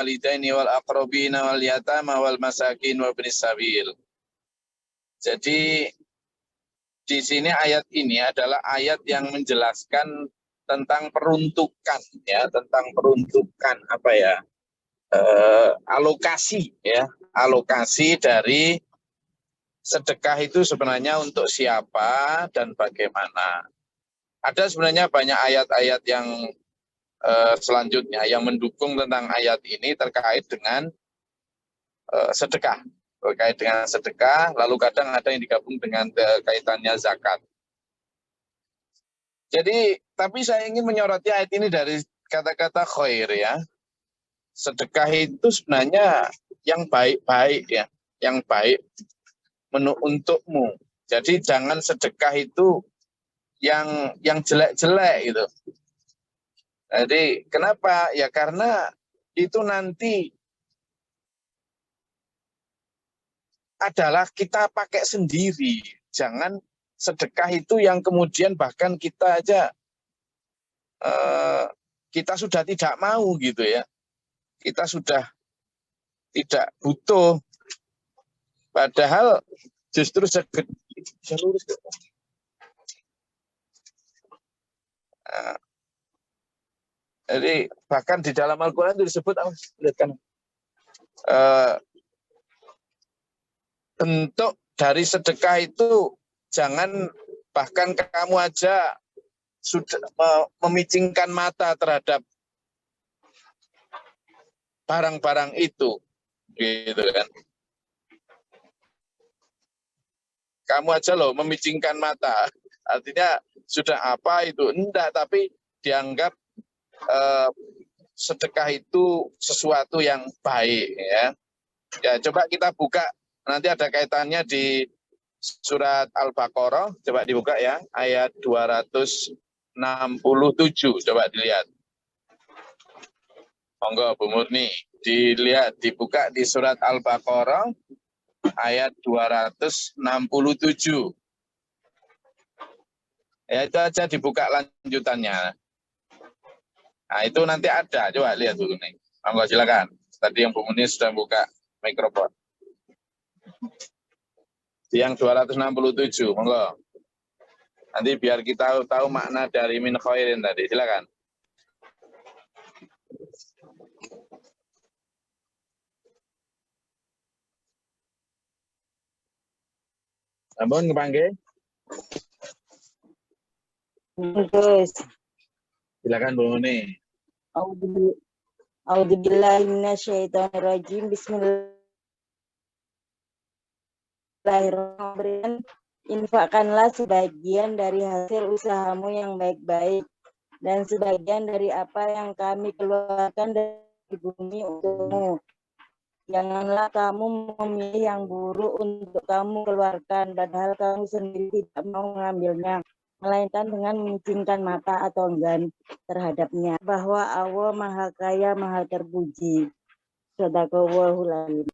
walidaini wal aqrabina wal yatama wal masakin wa ibnis sabil. Jadi di sini ayat ini adalah ayat yang menjelaskan tentang peruntukan ya, tentang peruntukan apa ya? Alokasi ya, alokasi dari sedekah itu sebenarnya untuk siapa dan bagaimana. Ada sebenarnya banyak ayat-ayat yang selanjutnya yang mendukung tentang ayat ini terkait dengan sedekah. Terkait dengan sedekah, lalu kadang ada yang digabung dengan kaitannya zakat. Jadi, tapi saya ingin menyoroti ayat ini dari kata-kata khair ya. Sedekah itu sebenarnya yang baik-baik ya, yang baik untukmu. Jadi jangan sedekah itu yang jelek-jelek gitu. Jadi kenapa? Ya karena itu nanti adalah kita pakai sendiri. Jangan sedekah itu yang kemudian bahkan kita aja kita sudah tidak mau gitu ya. Kita sudah tidak butuh. Padahal justru jadi bahkan di dalam Al-Quran itu disebut lihatkan bentuk dari sedekah itu jangan bahkan kamu aja sudah memicingkan mata terhadap barang-barang itu, gitu kan? Kamu aja loh memicingkan mata, artinya sudah apa itu enggak, tapi dianggap sedekah itu sesuatu yang baik ya. Ya coba kita buka, nanti ada kaitannya di surat Al-Baqarah, coba dibuka ya, ayat 267, coba dilihat. Monggo Bu Murni, dilihat, dibuka di surat Al-Baqarah ayat 267. Ya itu aja dibuka lanjutannya. Nah itu nanti ada, coba lihat dulu nih. Monggo silakan. Tadi yang Bu Murni sudah buka mikrofon. Yang 267, monggo. Nanti biar kita tahu makna dari min khairin tadi, silakan. Ampun kepanggil. Terus. Silakan Bu Muni. A'udzubillahi minasyaitonirrajim. Bismillahirrahmanirrahim. Infakkanlah sebagian dari hasil usahamu yang baik-baik dan sebagian dari apa yang kami keluarkan dari bumi untukmu. Janganlah kamu memilih yang buruk untuk kamu keluarkan, padahal kamu sendiri tidak mau mengambilnya, melainkan dengan memicingkan mata atau enggan terhadapnya. Bahwa Allah Maha Kaya, Maha Terpuji. Shadaqallahul adzim.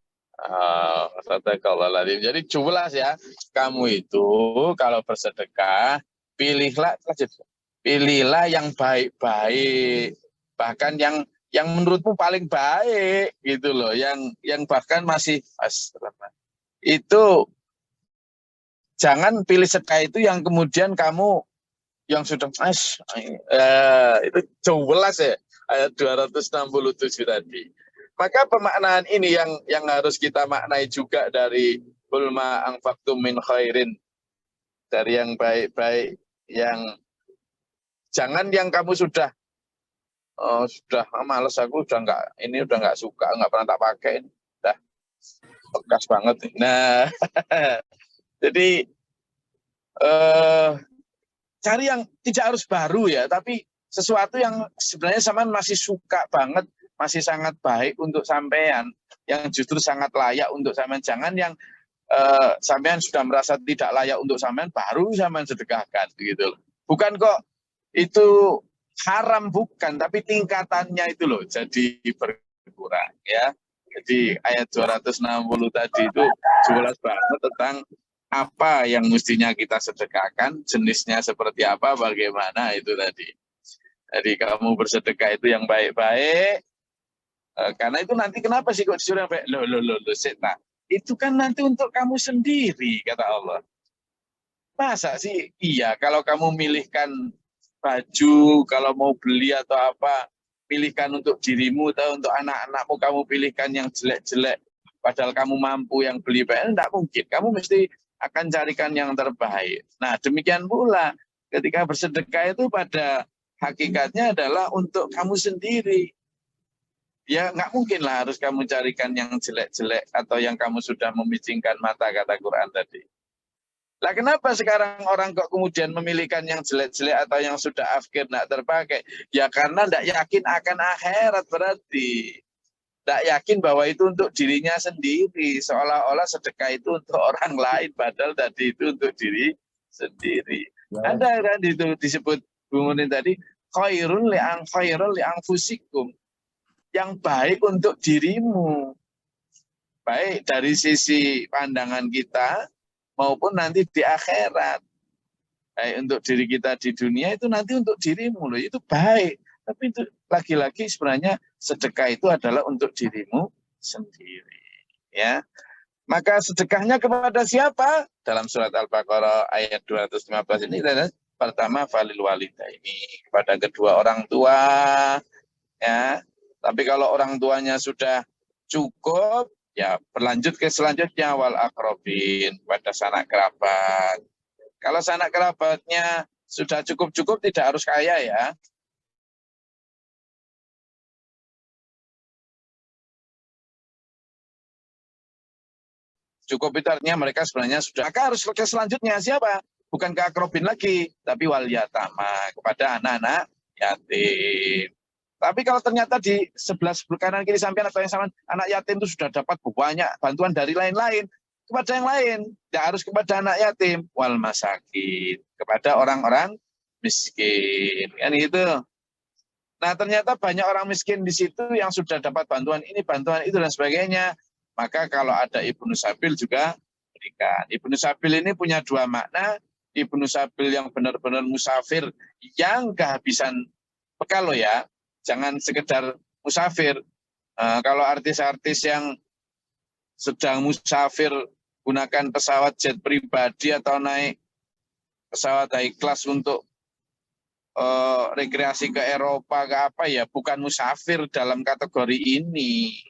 Sadaqallahul. Jadi jelas ya, kamu itu kalau bersedekah, pilihlah yang baik-baik, bahkan yang menurutmu paling baik gitu loh, yang bahkan masih itu. Jangan pilih sedekah itu yang kemudian kamu yang sudah itu jelas ya ayat 267 tadi. Maka pemaknaan ini yang harus kita maknai juga dari bulma anfaqtum min khairin, dari yang baik-baik, yang jangan yang kamu sudah males, aku udah nggak suka, nggak pernah tak pakai, udah bekas banget. Nah, jadi cari yang tidak harus baru ya, tapi sesuatu yang sebenarnya sampean masih suka banget, masih sangat baik untuk sampean, yang justru sangat layak untuk sampean. Jangan yang sampean sudah merasa tidak layak untuk sampean, baru sampean sedekahkan gitu loh. Bukan kok itu haram, bukan, tapi tingkatannya itu loh jadi berkurang ya. Jadi ayat 260 tadi itu jelas banget tentang apa yang mestinya kita sedekahkan, jenisnya seperti apa, bagaimana itu tadi. Jadi kamu bersedekah itu yang baik-baik, Karena itu nanti kenapa sih kok disuruh sampai loh, Nah, itu kan nanti untuk kamu sendiri, kata Allah. Masa sih iya kalau kamu milihkan baju, kalau mau beli atau apa, pilihkan untuk dirimu atau untuk anak-anakmu, kamu pilihkan yang jelek-jelek, padahal kamu mampu yang beli baik, tidak mungkin. Kamu mesti akan carikan yang terbaik. Nah, demikian pula ketika bersedekah itu pada hakikatnya adalah untuk kamu sendiri. Ya nggak mungkin lah harus kamu carikan yang jelek-jelek atau yang kamu sudah memicingkan mata, kata Quran tadi. Lah kenapa sekarang orang kok kemudian memilihkan yang jelek-jelek atau yang sudah afkir tidak terpakai? Ya karena tidak yakin akan akhirat berarti. Tidak yakin bahwa itu untuk dirinya sendiri. Seolah-olah sedekah itu untuk orang lain, padahal tadi itu untuk diri sendiri. Ya. Ada kan itu disebut Bung Munin tadi, khairun li'ang fusikum. Yang baik untuk dirimu. Baik dari sisi pandangan kita, maupun nanti di akhirat. Baik untuk diri kita di dunia itu nanti untuk dirimu loh, itu baik. Tapi itu lagi-lagi sebenarnya sedekah itu adalah untuk dirimu sendiri. Ya. Maka sedekahnya kepada siapa? Dalam surat Al-Baqarah ayat 215 ini adalah pertama falil walidaini, kepada kedua orang tua. Ya. Tapi kalau orang tuanya sudah cukup, ya berlanjut ke selanjutnya wal akrobin, pada sanak kerabat. Kalau sanak kerabatnya sudah cukup-cukup, tidak harus kaya ya. Cukup itu artinya mereka sebenarnya sudah. Maka harus ke selanjutnya siapa? Bukan ke akrobin lagi, tapi wal yatama, kepada anak-anak yatim. Tapi kalau ternyata di sebelah kanan kiri sampean atau yang sama anak yatim itu sudah dapat banyak bantuan dari lain-lain, kepada yang lain, tidak harus kepada anak yatim, wal masakin, kepada orang-orang miskin, kan itu. Nah ternyata banyak orang miskin di situ yang sudah dapat bantuan ini, bantuan itu dan sebagainya. Maka kalau ada Ibnu Sabil juga berikan. Ibnu Sabil ini punya dua makna. Ibnu Sabil yang benar-benar musafir, yang kehabisan bekal loh ya. Jangan sekedar musafir. Kalau artis-artis yang sedang musafir gunakan pesawat jet pribadi atau naik pesawat high class untuk rekreasi ke Eropa ke apa ya, bukan musafir dalam kategori ini.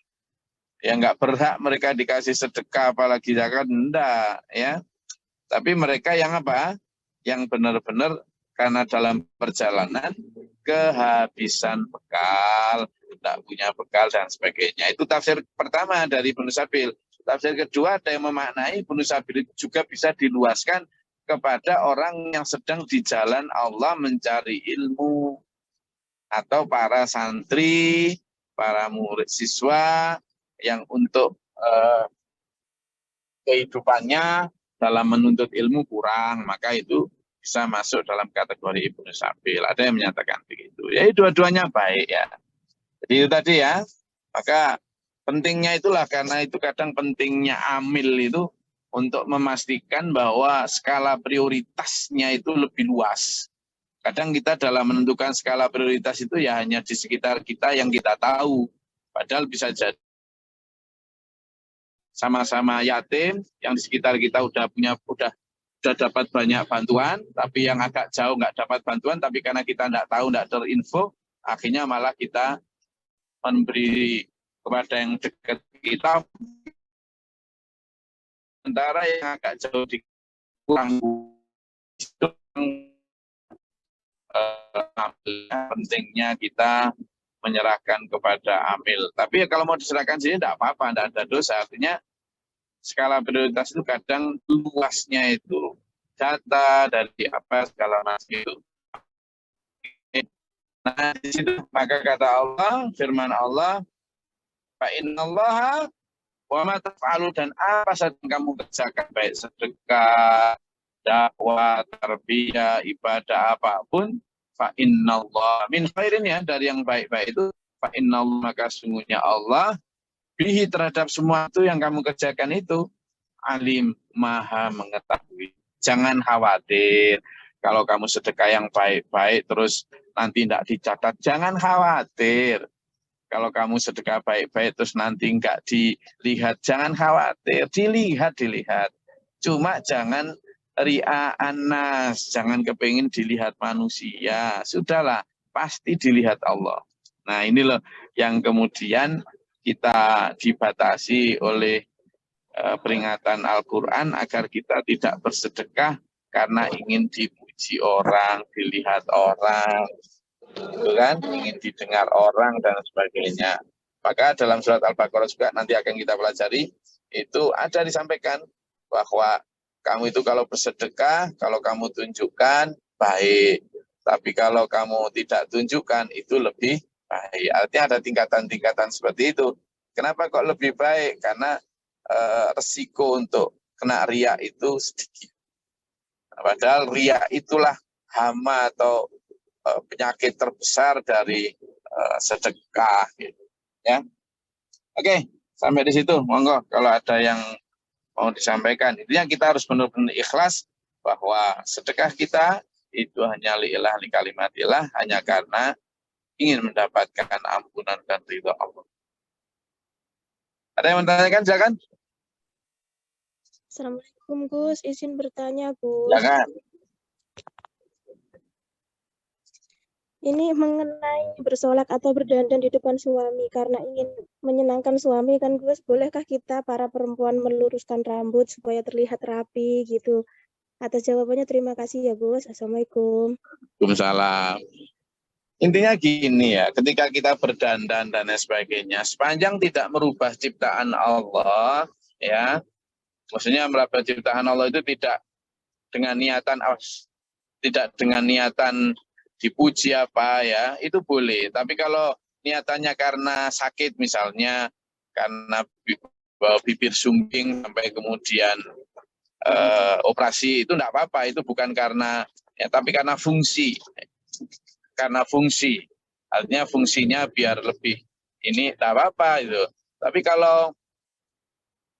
Ya nggak berhak mereka dikasih sedekah apalagi zakat, enggak ya. Tapi mereka yang apa? Yang benar-benar karena dalam perjalanan kehabisan bekal, tidak punya bekal dan sebagainya. Itu tafsir pertama dari Ibnu Sabil. Tafsir kedua ada yang memaknai Ibnu Sabil juga bisa diluaskan kepada orang yang sedang di jalan Allah mencari ilmu, atau para santri, para murid siswa yang untuk kehidupannya dalam menuntut ilmu kurang, maka itu bisa masuk dalam kategori Ibnu Sabil. Ada yang menyatakan begitu. Ya, dua-duanya baik ya. Jadi itu tadi ya. Maka pentingnya itulah, karena itu kadang pentingnya amil itu untuk memastikan bahwa skala prioritasnya itu lebih luas. Kadang kita dalam menentukan skala prioritas itu ya hanya di sekitar kita yang kita tahu. Padahal bisa jadi sama-sama yatim, yang di sekitar kita udah dapat banyak bantuan, tapi yang agak jauh nggak dapat bantuan, tapi karena kita nggak tahu, nggak terinfo, akhirnya malah kita memberi kepada yang dekat kita, sementara yang agak jauh di kurang. Itu pentingnya kita menyerahkan kepada amil. Tapi ya kalau mau diserahkan sini tidak apa-apa, tidak ada dosa. Artinya skala prioritas itu kadang luasnya itu data dari apa segala macam itu. Nah di situ maka kata Allah, firman Allah, fa innallaha wa ma taf'alu, dan apa saja yang kamu kerjakan, baik sedekah, dakwah, tarbiyah, ibadah apapun, fa innallaha min khairin, ya dari yang baik-baik itu, fa innallaha, maka sungguhnya Allah bihi, terhadap semua itu yang kamu kerjakan itu, alim, maha mengetahui. Jangan khawatir kalau kamu sedekah yang baik-baik terus nanti tidak dicatat, jangan khawatir. kalau kamu sedekah baik-baik terus nanti enggak dilihat, jangan khawatir, dilihat. Cuma jangan ria'an nas, jangan kepingin dilihat manusia. Sudahlah, pasti dilihat Allah. Nah ini loh yang kemudian kita dibatasi oleh peringatan Al-Quran agar kita tidak bersedekah karena ingin dipuji orang, dilihat orang, gitu kan, ingin didengar orang dan sebagainya. Maka dalam surat Al-Baqarah juga nanti akan kita pelajari, itu ada disampaikan bahwa kamu itu kalau bersedekah, kalau kamu tunjukkan, baik. Tapi kalau kamu tidak tunjukkan, itu lebih baik. Artinya ada tingkatan-tingkatan seperti itu. Kenapa kok lebih baik? Karena resiko untuk kena riya itu sedikit. Padahal riya itulah hama atau penyakit terbesar dari sedekah. Gitu. Ya, oke, sampai di situ. Monggo kalau ada yang mau disampaikan. Intinya kita harus benar-benar ikhlas bahwa sedekah kita itu hanya li'illah li kalimatillah, hanya karena ingin mendapatkan ampunan dan ridha Allah. Ada yang menanyakan, silakan. Assalamualaikum Gus, izin bertanya Gus. Silakan. Ini mengenai bersolek atau berdandan di depan suami karena ingin menyenangkan suami kan Gus, bolehkah kita para perempuan meluruskan rambut supaya terlihat rapi gitu? Atas jawabannya terima kasih ya Gus. Assalamualaikum. Waalaikumsalam. Intinya gini ya, ketika kita berdandan dan sebagainya, sepanjang tidak merubah ciptaan Allah, ya, maksudnya merubah ciptaan Allah itu tidak dengan niatan dipuji apa ya, itu boleh. Tapi kalau niatannya karena sakit misalnya, karena bibir sumbing sampai kemudian operasi, itu enggak apa-apa, itu bukan karena ya, tapi karena fungsi. Karena fungsi. Artinya fungsinya biar lebih ini enggak apa-apa itu. Tapi kalau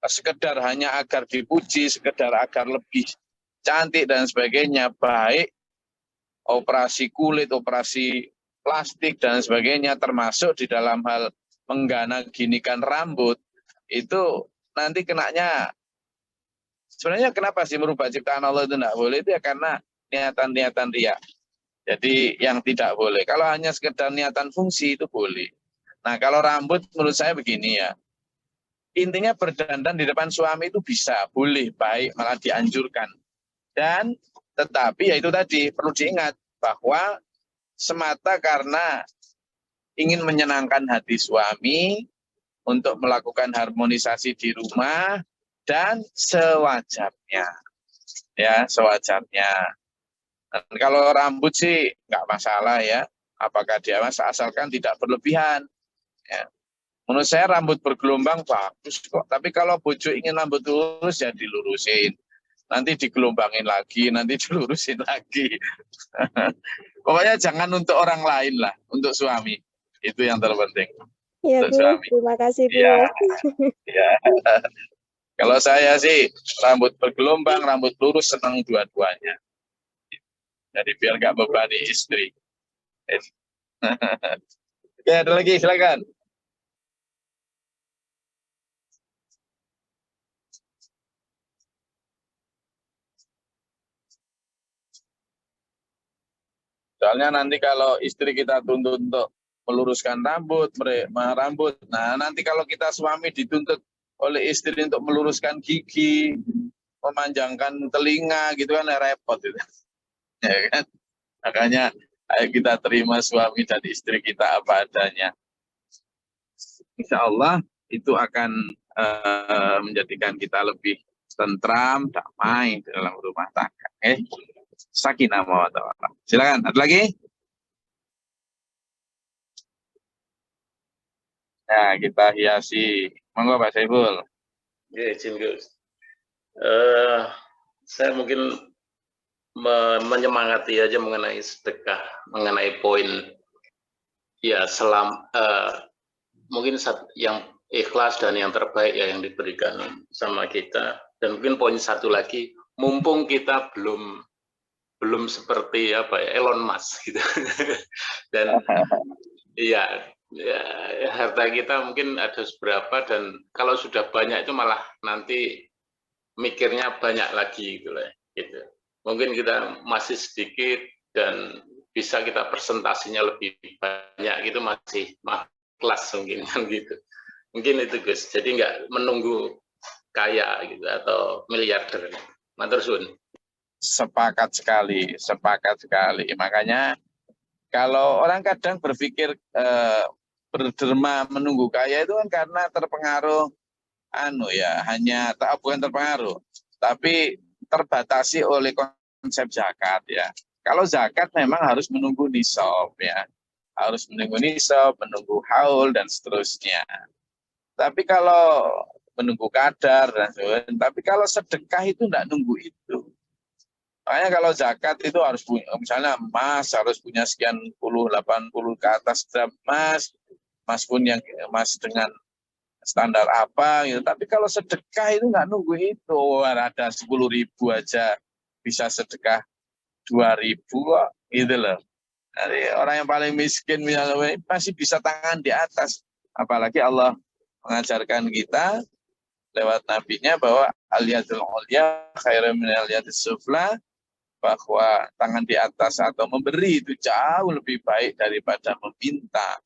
sekedar hanya agar dipuji, sekedar agar lebih cantik dan sebagainya, baik operasi kulit, operasi plastik dan sebagainya, termasuk di dalam hal menggana ginikan rambut, itu nanti kenanya, sebenarnya kenapa sih merubah ciptaan Allah itu tidak boleh, itu ya karena niatan-niatan riya. Jadi yang tidak boleh, kalau hanya sekedar niatan fungsi itu boleh. Nah kalau rambut menurut saya begini ya, intinya berdandan di depan suami itu bisa, boleh, baik, malah dianjurkan. Dan tetapi ya itu tadi, perlu diingat bahwa semata karena ingin menyenangkan hati suami untuk melakukan harmonisasi di rumah dan sewajarnya. Ya, sewajarnya. Dan kalau rambut sih nggak masalah ya, apakah dia asalkan tidak berlebihan. Ya. Menurut saya rambut bergelombang bagus kok, tapi kalau bojo ingin rambut lurus ya dilurusin. Nanti digelombangin lagi, nanti dilurusin lagi. Pokoknya jangan untuk orang lain lah, untuk suami. Itu yang terpenting. Iya Untuk Gus, suami. terima kasih Gus. Ya, ya. Kalau saya sih rambut bergelombang, rambut lurus, senang dua-duanya. Jadi biar nggak bebani istri. Ya, ada lagi, silakan. Soalnya nanti kalau istri kita tuntut untuk meluruskan rambut, nah nanti kalau kita suami dituntut oleh istri untuk meluruskan gigi, memanjangkan telinga, gitu kan repot itu. Ya kan? Makanya ayo kita terima suami dan istri kita apa adanya. Insya Allah itu akan menjadikan kita lebih tentram, damai dalam rumah tangga. Sakinah mawaddah warahmah. Silakan, ada lagi? Nah, kita hiasi. Monggo Pak Saiful. Ya, izin Gus. Saya mungkin menyemangati aja mengenai sedekah, mengenai poin ya mungkin yang ikhlas dan yang terbaik ya yang diberikan sama kita. Dan mungkin poin satu lagi, mumpung kita belum seperti apa ya Elon Musk gitu. Dan iya, ya, harta kita mungkin ada seberapa, dan kalau sudah banyak itu malah nanti mikirnya banyak lagi gitu lah, gitu. Mungkin kita masih sedikit dan bisa kita presentasinya lebih banyak gitu, masih kelas mungkin kan gitu. Mungkin itu Gus. Jadi nggak menunggu kaya gitu atau miliarder. Matur suwun. Sepakat sekali. Makanya kalau orang kadang berpikir berderma menunggu kaya itu kan karena terpengaruh bukan terpengaruh, tapi terbatasi oleh konsep zakat ya. Kalau zakat memang harus menunggu nisab ya. Harus menunggu nisab, menunggu haul dan seterusnya. Tapi kalau menunggu kadar dan sebagainya, tapi kalau sedekah itu enggak nunggu itu. Makanya kalau zakat itu harus punya, misalnya emas harus punya sekian 80 ke atas gram emas, emas pun yang emas dengan standar apa gitu. Tapi kalau sedekah itu nggak nunggu itu, ada 10.000 aja bisa sedekah 2.000 gitu loh. Jadi orang yang paling miskin misalnya masih bisa tangan di atas, apalagi Allah mengajarkan kita lewat nabinya bahwa al-yadul ulya khairum min al-yadis sufla, bahwa tangan di atas atau memberi itu jauh lebih baik daripada meminta.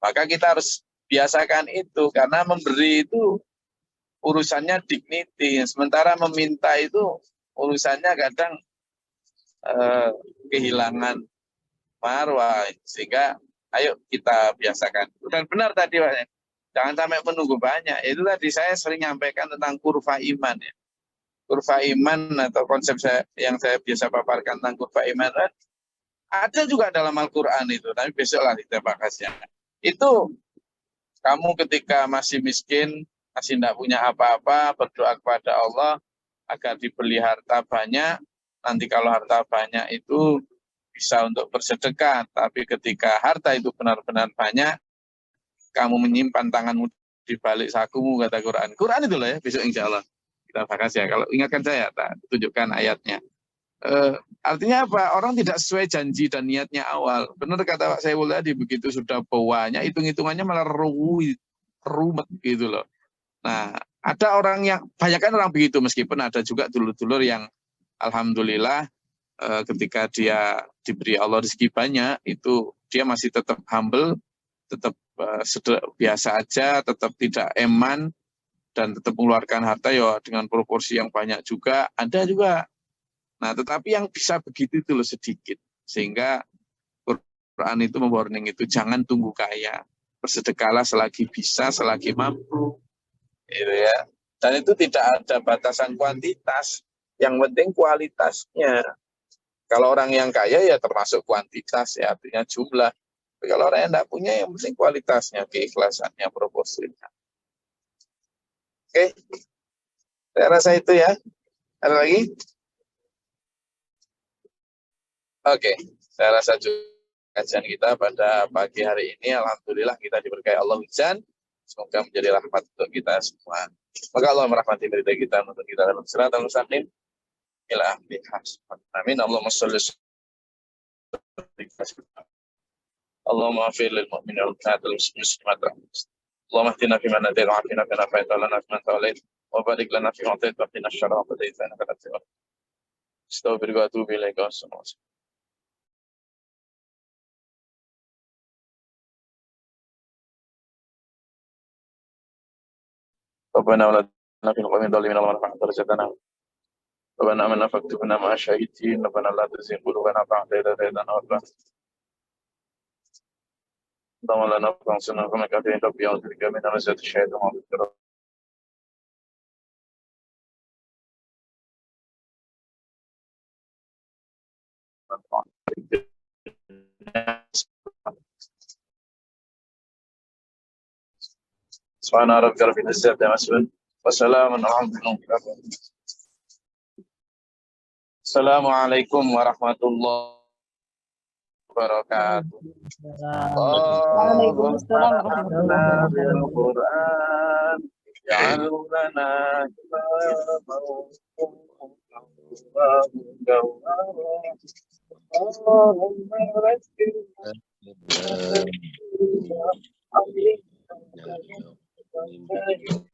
Maka kita harus biasakan itu, karena memberi itu urusannya dignity, sementara meminta itu urusannya kadang kehilangan marwah. Sehingga ayo kita biasakan. Dan benar tadi Pak, jangan sampai menunggu banyak. Itu tadi saya sering nyampaikan tentang kurva iman ya. Kurva iman atau konsep yang saya biasa paparkan tentang kurva iman ada juga dalam Al-Quran itu, tapi besoklah kita bahasnya. Itu kamu ketika masih miskin, masih tidak punya apa-apa, berdoa kepada Allah agar diberi harta banyak. Nanti kalau harta banyak itu bisa untuk bersedekah, tapi ketika harta itu benar-benar banyak, kamu menyimpan tanganmu di balik sakumu, kata Quran. Quran itu loh ya, besok insya Allah kita bahas ya. Kalau ingatkan saya, tak tunjukkan ayatnya. Artinya apa? Orang tidak sesuai janji dan niatnya awal. Benar kata Pak Saiful tadi, begitu sudah bawanya, hitung-hitungannya malah rumet gitu loh. Nah, ada orang yang, banyak kan orang begitu, meskipun ada juga dulur-dulur yang alhamdulillah ketika dia diberi Allah rezeki banyak, itu dia masih tetap humble, tetap biasa aja, tetap tidak eman, dan tetap mengeluarkan harta ya dengan proporsi yang banyak juga, ada juga. Nah, tetapi yang bisa begitu itu loh sedikit. Sehingga Quran itu memwarning itu, jangan tunggu kaya. Bersedekahlah selagi bisa, selagi mampu. Gitu ya. Dan itu tidak ada batasan kuantitas. Yang penting kualitasnya. Kalau orang yang kaya ya termasuk kuantitas ya, artinya jumlah. Tapi kalau orang yang tidak punya, yang penting kualitasnya, keikhlasannya, proporsinya. Oke, saya rasa itu ya. Ada lagi? Oke, saya rasa juga kajian kita pada pagi hari ini, alhamdulillah kita diberkahi Allah hujan. Semoga menjadi rahmat untuk kita semua. Semoga Allah merahmati berita kita, untuk kita dalam siratal mustaqim. Ila bihas. Amin. Allahumma sholli Allahumma afir lil mu'minin wal muslimat. اللهم اهدنا فيمن هديت وعافنا فيما عافيت ولنا فيمن توليت وبارك لنا فيما اعطيت وقنا الشر ما قضيت انك لا تغفر استغفرك واتوب اليك والسلام عليكم. ربنا ولا تجعلنا في القوم الظالمين اللهم ارفع درجتنا ربنا آمنا فاكتبنا مع الشاهدين ربنا لا تزغ قلوبنا بعد إذ هديتنا وهب لنا اللهم لا نفع سنة كما كافين ربي أعوذ بك من همزات الشياطين وأعوذ بك سبحان ربك رب العزة عما يصفون وسلام على المرسلين. السلام عليكم ورحمة الله وبركاته. Waalaikumsalam warahmatullahi wabarakatuh. بالقرآن اجعله لنا إماما اللهم Nyala hijau.